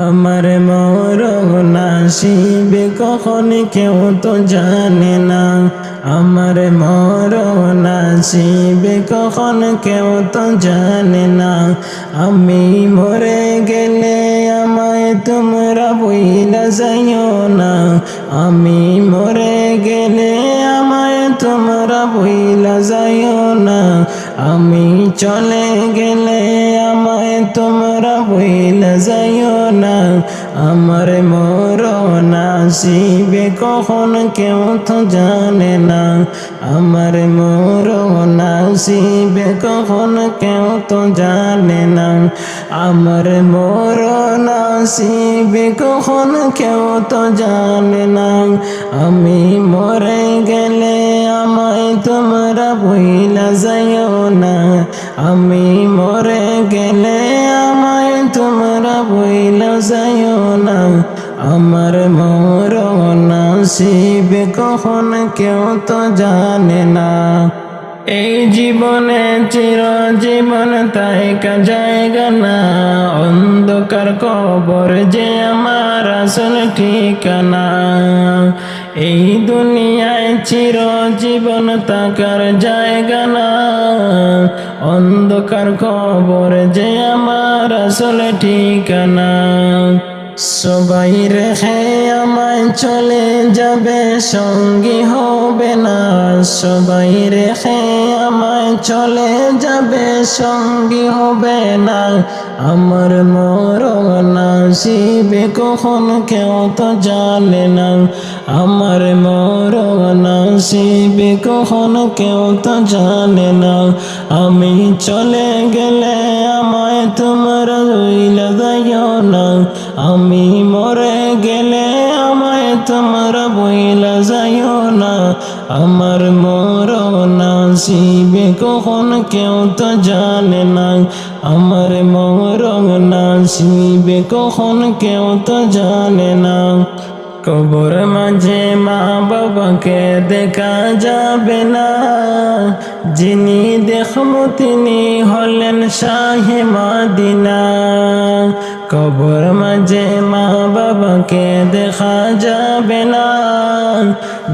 আমার মরণ আসিবে কখন কেউ তো জানে না। আমার মরণ আসিবে কখন কেউ তো জানে না। আমি মরে গেলে আমায় তোমরা বইলা যাইও না। আমি মরে গেলে আমায় তোমরা বইলা যাইও না। আমি চলে গেলে আমায় তোমরা বইলা যাইও না। আমার মরণ আসিবে কখন কেউ তো জানে না। আমার মরণ আসিবে কখন কেউ তো জানে না। আমার মরণ আসিবে কখন কেউ তো জানে না। আমি মরে গেলে আমায় তোমরা বইলা যাইও না। আমি মরে গেলে আমায় তোমরা বইলা যাইও না। আমার মরণ আসিবে কখন কেউ তো জানে না। এই জীবনে চিরজীবন তাইকা জায়গা না। অন্ধকার কবর যে আমার আসল ঠিকানা। এই দুনিয়ায় চিরজীবন থাকার জায়গা না। অন্ধকার কবর যে আমার আসল ঠিকানা। সবাই রেখে আমায় চলে যাবে সঙ্গী হবে না। সবাই রেখে আমায় চলে যাবে সঙ্গী হবে না। আমার মরণ আসিবে কখন কেউ তো জানে না। আমার মরণ আসিবে কখন কেউ তো জানে না। আমি চলে গেলে আমায় তোমরা বইলা যাইও না। আমি মরে গেলে আমায় তোমরা বইলা যাইও না। আমার মরণ আসিবে কখন কেউ তো জানে না। আমার মরণ আসিবে কখন কেউ তো জানে না। কবর মাঝে মা বাবাকে দেখা যাবে না। যিনি দেখবো তিনি হলেন শাহে মদিনা। কবর মাঝে মা বাবাকে দেখা যাবে না।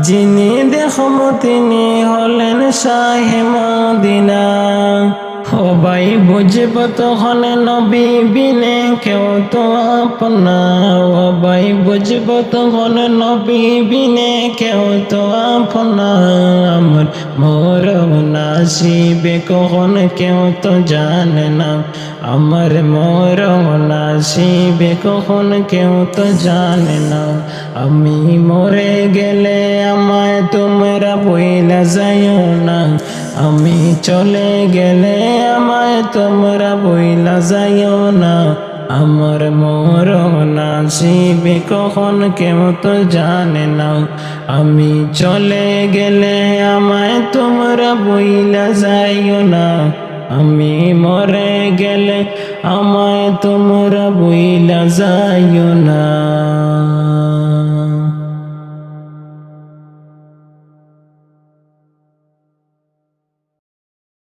যিনি দেখবো তিনি হলেন শাহে মদিনা। সবাই বুঝব তখন নবী বিনে কেউ তো আপনা। সবাই বুঝব তখন নবী বিনে কেউ তো আপনা। আমার মরণ আসিবে কখন কেউ তো জানে না। আমার মরণ আসিবে কখন কেউ তো জানে না। আমি মরে গেলে আমায় তোমরা বইলা যাইও না। আমি চলে গেলে আমায় তোমরা বইলা যাইও না। আমার মরণ আসিবে কখন কেউ তো জানে না। আমি চলে গেলে আমায় তোমরা বইলা যাইও না। আমি মরে গেলে আমায় তোমরা বইলা যাইও না।